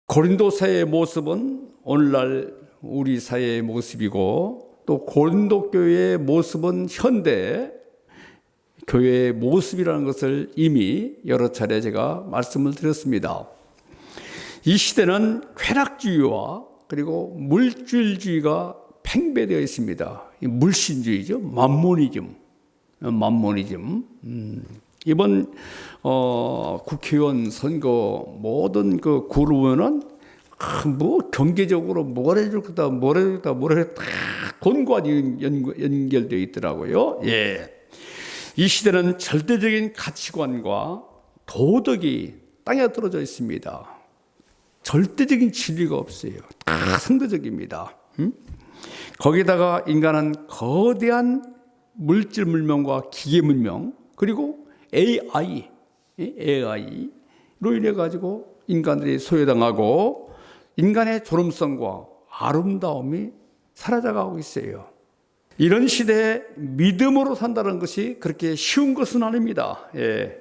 고린도 사회의 모습은 오늘날 우리 사회의 모습이고, 또 고린도 교회의 모습은 현대 교회의 모습이라는 것을 이미 여러 차례 제가 말씀을 드렸습니다. 이 시대는 쾌락주의와 그리고 물질주의가 팽배되어 있습니다. 물신주의죠. 만모니즘. 이번 국회의원 선거 모든 그 구르면은 뭐 경제적으로 뭘 해줄 거다, 뭘 해줄 거다, 뭘 해줄 거다, 돈과 연결되어 있더라고요. 예. 이 시대는 절대적인 가치관과 도덕이 땅에 떨어져 있습니다. 절대적인 진리가 없어요. 다 상대적입니다. 거기다가 인간은 거대한 물질 문명과 기계 문명, 그리고 AI로 인해 가지고 인간들이 소외당하고 인간의 존엄성과 아름다움이 사라져가고 있어요. 이런 시대에 믿음으로 산다는 것이 그렇게 쉬운 것은 아닙니다. 예.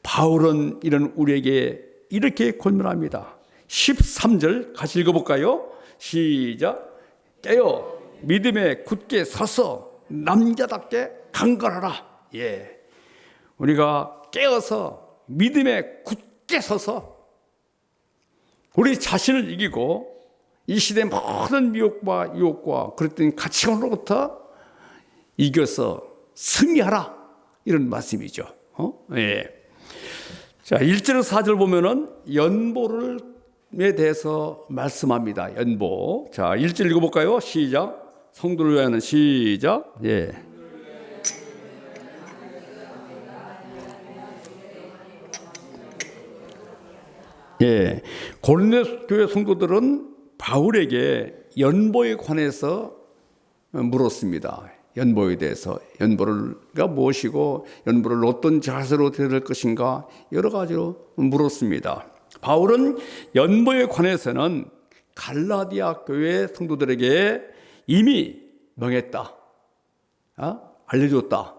바울은 이런 우리에게 이렇게 권면합니다. 13절 같이 읽어볼까요? 시작. 깨어 믿음에 굳게 서서 남자답게 강건하라. 예. 우리가 깨어서 믿음에 굳게 서서 우리 자신을 이기고 이 시대의 모든 미혹과 유혹과 그랬던 가치관으로부터 이겨서 승리하라, 이런 말씀이죠. 예. 자, 1절에서 4절 보면은 연보에 대해서 말씀합니다. 연보. 자, 1절 읽어볼까요? 시작. 성도를 위하여는 시작. 예. 예. 고린도 교회 성도들은 바울에게 연보에 관해서 물었습니다. 연보에 대해서, 연보가 무엇이고 연보를 어떤 자세로 드려야 될 것인가, 여러 가지로 물었습니다. 바울은 연보에 관해서는 갈라디아 교회 성도들에게 이미 명했다, 알려줬다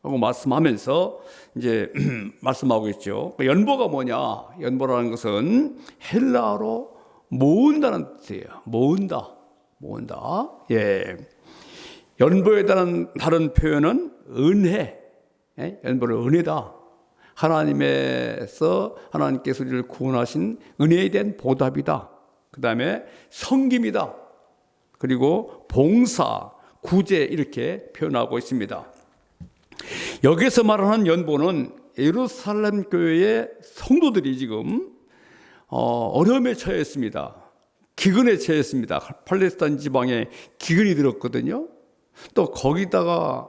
하고 말씀하면서 이제 말씀하고 있죠. 연보가 뭐냐? 연보라는 것은 헬라어로 모은다는 뜻이에요. 모은다. 예. 연보에 다른 표현은 은혜. 연보를 은혜다. 하나님께서 우리를 구원하신 은혜에 대한 보답이다. 그 다음에 섬김이다. 그리고 봉사, 구제, 이렇게 표현하고 있습니다. 여기서 말하는 연보는 예루살렘 교회의 성도들이 지금 어려움에 처해 있습니다. 기근에 처했습니다. 팔레스타인 지방에 기근이 들었거든요. 또 거기다가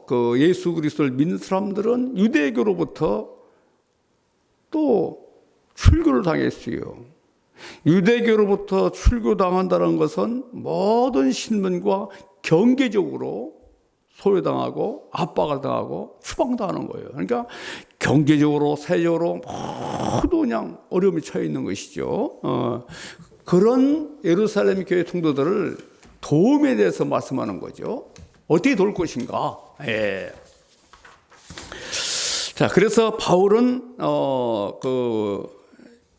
그 예수 그리스도를 믿는 사람들은 유대교로부터 또 출교를 당했어요. 유대교로부터 출교당한다는 것은 모든 신분과 경제적으로 소외당하고 압박을 당하고 추방당하는 거예요. 그러니까 경제적으로, 사회적으로 모두 그냥 어려움에 처해 있는 것이죠. 그런 예루살렘 교회 성도들을 도움에 대해서 말씀하는 거죠. 어떻게 도울 것인가? 예. 자, 그래서 바울은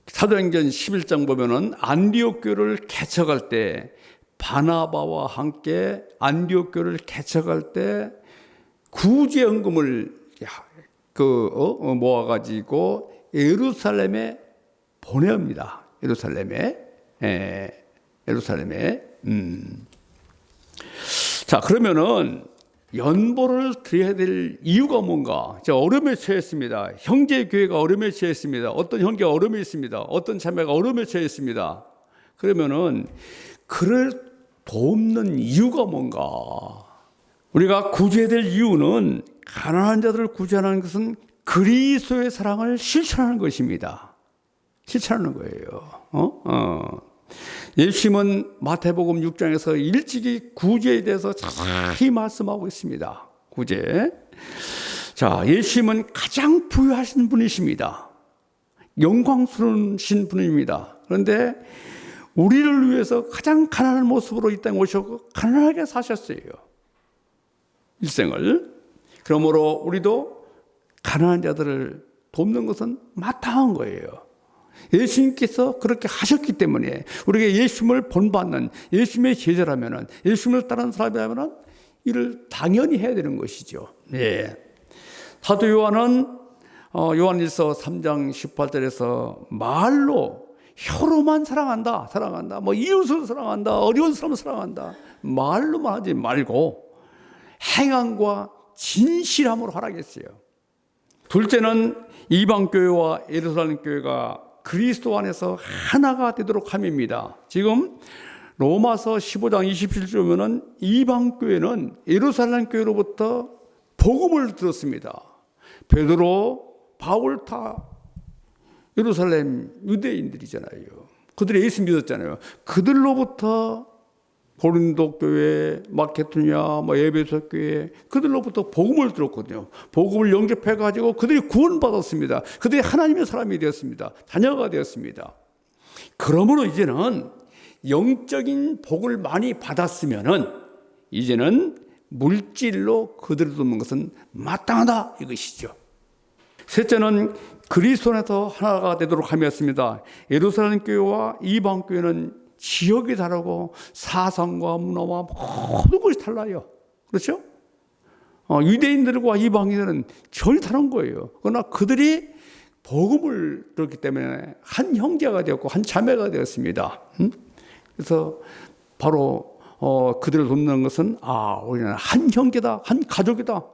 사도행전 11장 보면은 안디옥 교회를 개척할 때, 바나바와 함께 안디옥 교회를 개척할 때 구제헌금을 모아가지고 예루살렘에 보냅니다. 예루살렘에. 자, 그러면은 연보를 드려야 될 이유가 뭔가? 제가 어려움에 처했습니다. 형제 교회가 어려움에 처했습니다. 어떤 형제가 어려움에 있습니다. 어떤 자매가 어려움에 처했습니다. 그러면은 그를 돕는 이유가 뭔가? 우리가 구제해야 될 이유는, 가난한 자들을 구제하는 것은 그리스도의 사랑을 실천하는 것입니다. 실천하는 거예요. 예수님은 마태복음 6장에서 일찍이 구제에 대해서 자세히 말씀하고 있습니다. 구제. 자, 예수님은 가장 부유하신 분이십니다. 영광스러우신 분입니다. 그런데 우리를 위해서 가장 가난한 모습으로 이 땅에 오셨고 가난하게 사셨어요. 일생을. 그러므로 우리도 가난한 자들을 돕는 것은 마땅한 거예요. 예수님께서 그렇게 하셨기 때문에 우리가 예수님을 본받는 예수님의 제자라면은, 예수님을 따르는 사람이라면은 이를 당연히 해야 되는 것이죠. 예. 사도 요한은 요한일서 3장 18절에서 말로 혀로만 사랑한다, 뭐 이웃을 사랑한다, 어려운 사람을 사랑한다, 말로만 하지 말고 행함과 진실함으로 하라겠어요. 둘째는 이방 교회와 예루살렘 교회가 그리스도 안에서 하나가 되도록 함입니다. 지금 로마서 15장 27절에는 이방 교회는 예루살렘 교회로부터 복음을 들었습니다. 베드로, 바울 다 예루살렘 유대인들이잖아요. 그들이 예수 믿었잖아요. 그들로부터 고린도 교회, 마케도냐, 에베소 교회, 그들로부터 복음을 들었거든요. 복음을 영접해 가지고 그들이 구원받았습니다. 그들이 하나님의 사람이 되었습니다. 자녀가 되었습니다. 그러므로 이제는 영적인 복을 많이 받았으면은 이제는 물질로 그들을 돕는 것은 마땅하다, 이것이죠. 셋째는 그리스도 안에서 하나가 되도록 함이었습니다. 예루살렘 교회와 이방 교회는 지역이 다르고 사상과 문화와 모든 것이 달라요. 그렇죠? 유대인들과 이방인들은 전혀 다른 거예요. 그러나 그들이 복음을 들었기 때문에 한 형제가 되었고 한 자매가 되었습니다. 그래서 바로 그들을 돕는 것은 우리는 한 형제다, 한 가족이다,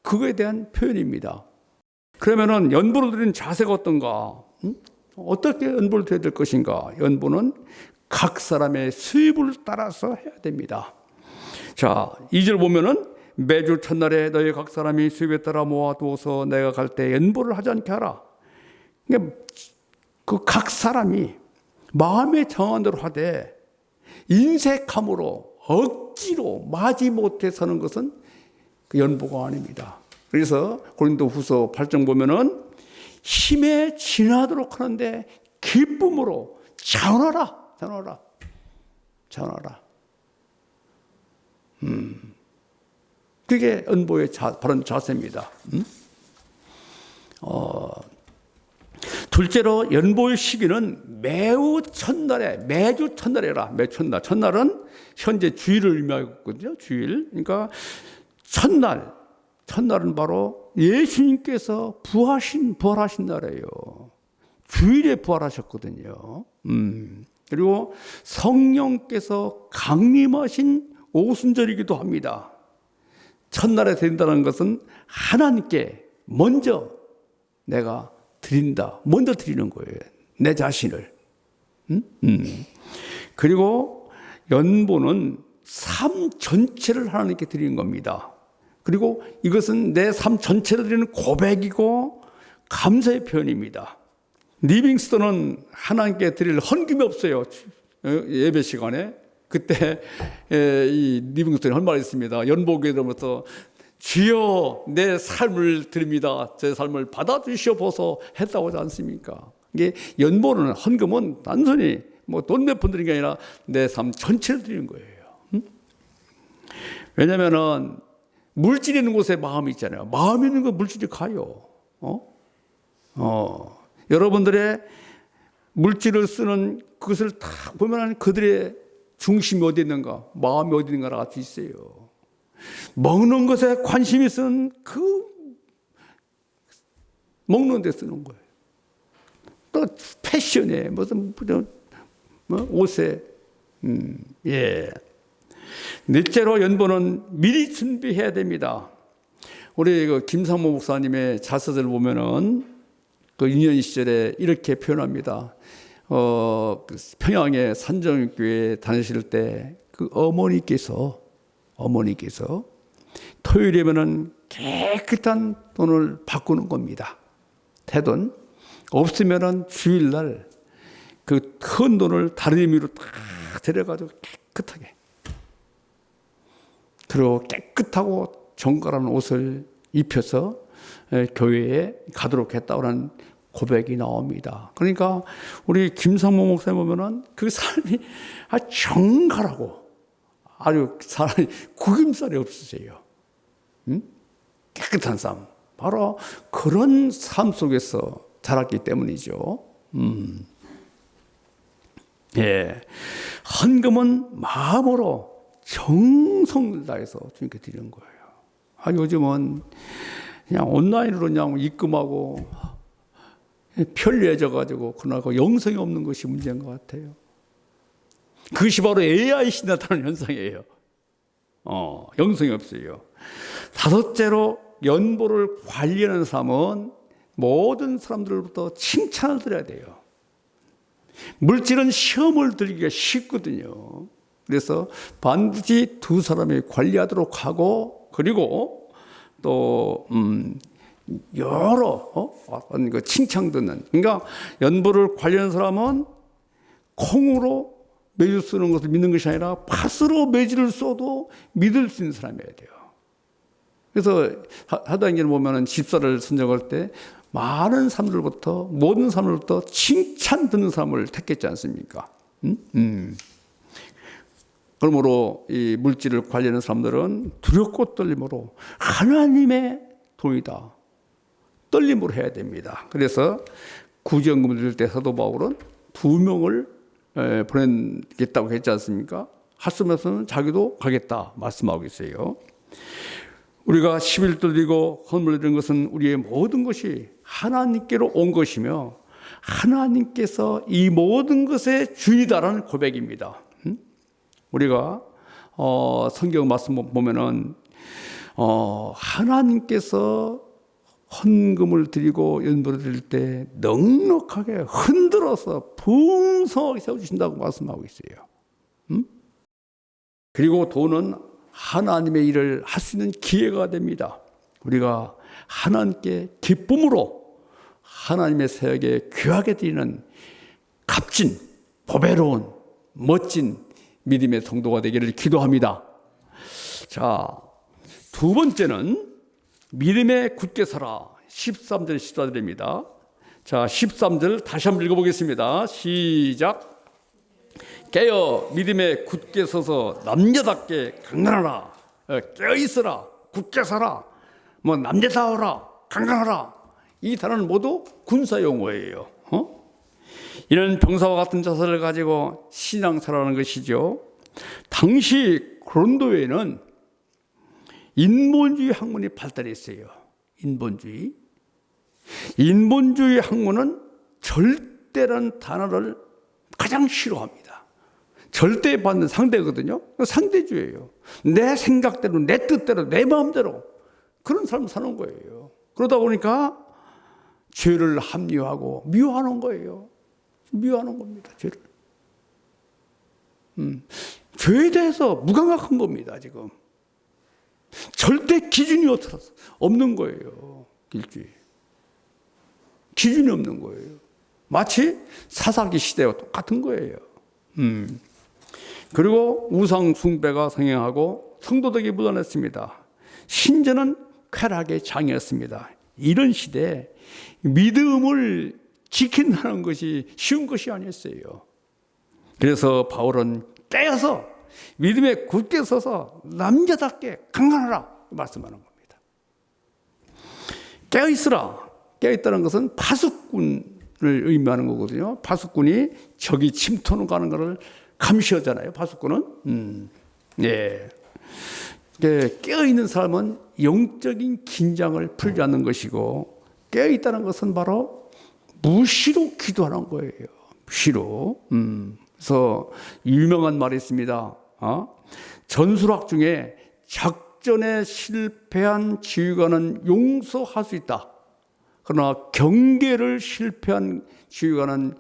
그거에 대한 표현입니다. 그러면은 연보를 드리는 자세가 어떤가? 어떻게 연보를 드려야 될 것인가? 연보는 각 사람의 수입을 따라서 해야 됩니다. 자, 2절 보면은 매주 첫날에 너희 각 사람이 수입에 따라 모아두어서 내가 갈 때 연보를 하지 않게 하라. 그러니까 그 각 사람이 마음에 정한 대로 하되 인색함으로 억지로 마지못해 서는 것은 그 연보가 아닙니다. 그래서 고린도후서 8장 보면은 힘에 지나도록 하는데 기쁨으로 전하라. 그게 연보의 바른 자세입니다. 둘째로 연보의 시기는 매주 첫날이라. 첫날은 현재 주일을 의미하거든요. 주일. 그러니까 첫날은 바로 예수님께서 부활하신 날이에요. 주일에 부활하셨거든요. 그리고 성령께서 강림하신 오순절이기도 합니다. 첫날에 드린다는 것은 하나님께 먼저 내가 드린다. 먼저 드리는 거예요. 내 자신을. 그리고 연보는 삶 전체를 하나님께 드리는 겁니다. 그리고 이것은 내 삶 전체를 드리는 고백이고 감사의 표현입니다. 리빙스턴은 하나님께 드릴 헌금이 없어요. 예배 시간에. 그때 이 리빙스턴이 할 말이 있습니다. 연보교에 들어오면서 주여 내 삶을 드립니다. 제 삶을 받아주시옵소서 했다고 하지 않습니까? 이게 연보는, 헌금은 단순히 돈 몇 푼 드리는 게 아니라 내 삶 전체를 드리는 거예요. 왜냐면은 물질 있는 곳에 마음이 있잖아요. 마음 있는 거 물질이 가요. 여러분들의 물질을 쓰는 그것을 다 보면 그들의 중심이 어디 있는가, 마음이 어디 있는가를 알 수 있어요. 먹는 것에 관심이 있으면 그 먹는 데 쓰는 거예요. 또 패션에 무슨 옷에 예. 넷째로 연보는 미리 준비해야 됩니다. 우리 김상모 목사님의 자서를 보면은 그 유년 시절에 이렇게 표현합니다. 평양의 산정교회 다니실 때 그 어머니께서 토요일이면은 깨끗한 돈을 바꾸는 겁니다. 대돈. 없으면은 주일날 그 큰 돈을 다른 의미로 다 데려가지고 깨끗하게. 그리고 깨끗하고 정갈한 옷을 입혀서 교회에 가도록 했다고 고백이 나옵니다. 그러니까 우리 김상모 목사님 보면은 그 삶이 정갈하고 아주 사람이 구김살이 없으세요. 깨끗한 삶. 바로 그런 삶 속에서 자랐기 때문이죠. 예, 헌금은 마음으로 정성을 다해서 주님께 드리는 거예요. 요즘은 그냥 온라인으로 그냥 입금하고 편리해져 가지고 그러나 영성이 없는 것이 문제인 것 같아요. 그것이 바로 AI 시대 나타나는 현상이에요. 영성이 없어요. 다섯째로 연보를 관리하는 사람은 모든 사람들로부터 칭찬을 드려야 돼요. 물질은 시험을 들기가 쉽거든요. 그래서 반드시 두 사람이 관리하도록 하고, 그리고 또 여러 칭찬 듣는. 그러니까 연보를 관리하는 사람은 콩으로 매주 쓰는 것을 믿는 것이 아니라 팥으로 매주를 써도 믿을 수 있는 사람이어야 돼요. 그래서 하다행전을 보면은 집사를 선정할 때 많은 사람들부터, 모든 사람들부터 칭찬 듣는 사람을 택했지 않습니까? 그러므로 이 물질을 관리하는 사람들은 두렵고 떨림으로 하나님의 돈이다, 떨림으로 해야 됩니다. 그래서 구제연금을 드릴 때 사도 바울은 2명을 보내겠다고 했지 않습니까? 하스면서는 자기도 가겠다 말씀하고 있어요. 우리가 11조 드리고 헌물을 드리는 것은 우리의 모든 것이 하나님께로 온 것이며 하나님께서 이 모든 것의 주인이다라는 고백입니다. 우리가 성경 말씀 보면은 하나님께서 헌금을 드리고 연보를 드릴 때 넉넉하게 흔들어서 풍성하게 세워주신다고 말씀하고 있어요. 그리고 돈은 하나님의 일을 할 수 있는 기회가 됩니다. 우리가 하나님께 기쁨으로 하나님의 사역에 귀하게 드리는 값진, 보배로운, 멋진 믿음의 성도가 되기를 기도합니다. 자, 두 번째는 믿음에 굳게 서라. 13절 14절입니다. 자, 13절 다시 한번 읽어보겠습니다. 시작. 깨어 믿음에 굳게 서서 남자답게 강건하라. 깨어있으라. 굳게 서라. 남자다워라. 강건하라. 이 단어는 모두 군사용어예요. 이런 병사와 같은 자세를 가지고 신앙생활하는 것이죠. 당시 고린도에는 인본주의 학문이 발달했어요. 인본주의 학문은 절대라는 단어를 가장 싫어합니다. 절대받는 상대거든요. 상대주의예요. 내 생각대로, 내 뜻대로, 내 마음대로 그런 삶을 사는 거예요. 그러다 보니까 죄를 합리화하고 미워하는 거예요. 미워하는 겁니다. 죄를. 죄에 대해서 무감각한 겁니다. 지금 절대 기준이 없는 거예요. 기준이 없는 거예요. 마치 사사기 시대와 똑같은 거예요. 그리고 우상 숭배가 성행하고 성도덕이 묻어났습니다. 신전은 쾌락의 장이었습니다. 이런 시대에 믿음을 지킨다는 것이 쉬운 것이 아니었어요. 그래서 바울은 깨어서 믿음에 굳게 서서 남자답게 강건하라 말씀하는 겁니다. 깨어있으라. 깨어있다는 것은 파수꾼을 의미하는 거거든요. 파수꾼이 적이 침투하는 가는 것을 감시하잖아요. 파수꾼은. 예. 깨어있는 사람은 영적인 긴장을 풀지 않는 것이고, 깨어있다는 것은 바로 무시로 기도하는 거예요. 무시로. 그래서 유명한 말이 있습니다. 전술학 중에 작전에 실패한 지휘관은 용서할 수 있다. 그러나 경계를 실패한 지휘관은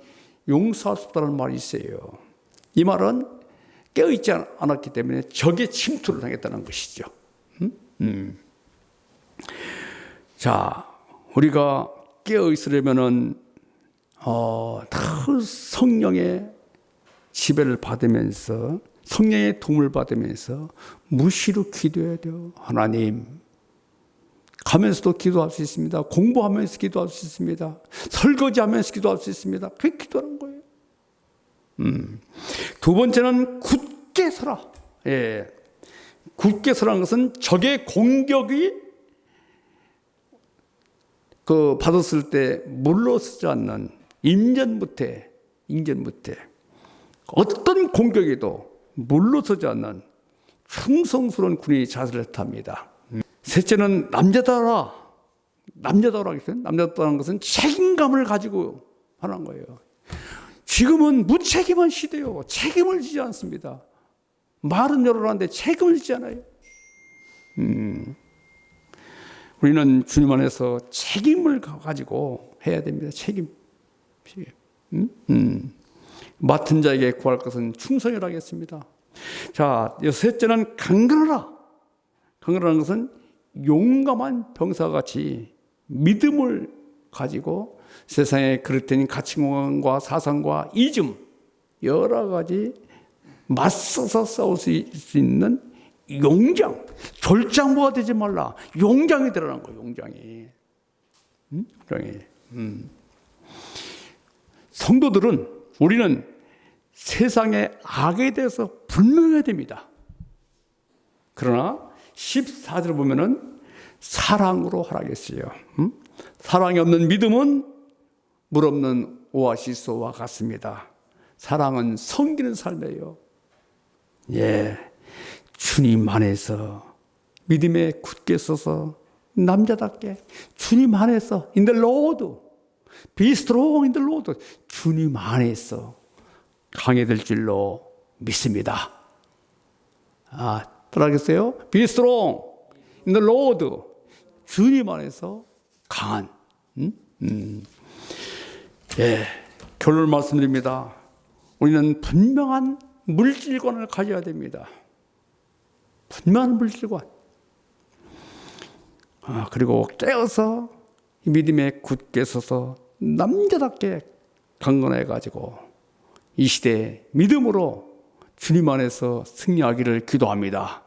용서할 수 없다는 말이 있어요. 이 말은 깨어있지 않았기 때문에 적의 침투를 당했다는 것이죠. 자, 우리가 깨어있으려면은 성령의 지배를 받으면서, 성령의 도움을 받으면서 무시로 기도해야 돼요. 하나님, 가면서도 기도할 수 있습니다. 공부하면서 기도할 수 있습니다. 설거지하면서 기도할 수 있습니다. 그렇게 기도하는 거예요. 두 번째는 굳게 서라. 예. 굳게 서라는 것은 적의 공격이 받았을 때 물러서지 않는 인전무태. 어떤 공격에도 물러서지 않는 충성스러운 군인이 자세를 합니다. 셋째는 남자다라. 남자다라는 것은 책임감을 가지고 하는 거예요. 지금은 무책임한 시대요. 책임을 지지 않습니다. 말은 여러하는데 책임을 지지 않아요. 우리는 주님 안에서 책임을 가지고 해야 됩니다. 책임. 맡은 자에게 구할 것은 충성이라 하겠습니다. 자, 셋째는 강건하라. 강건하는 것은 용감한 병사와 같이 믿음을 가지고 세상에 그릇된 가치관과 사상과 이즘 여러 가지 맞서서 싸울 수 있는 용장, 졸장부가 되지 말라. 용장이 되라는 거예요. 용장이. 성도들은 우리는 세상의 악에 대해서 분명해야 됩니다. 그러나 14절 보면은 사랑으로 하라겠어요. 사랑이 없는 믿음은 물 없는 오아시스와 같습니다. 사랑은 섬기는 삶이에요. 예, 주님 안에서 믿음에 굳게 서서 남자답게 주님 안에서 in the Lord, be strong in the Lord. 주님 안에서 강해질 줄로 믿습니다. 따라하겠어요? Be strong in the Lord. 주님 안에서 강한. 예, 결론을 말씀드립니다. 우리는 분명한 물질관을 가져야 됩니다. 분명한 물질관. 그리고 깨어서 믿음에 굳게 서서 남자답게 강건해가지고 이 시대에 믿음으로 주님 안에서 승리하기를 기도합니다.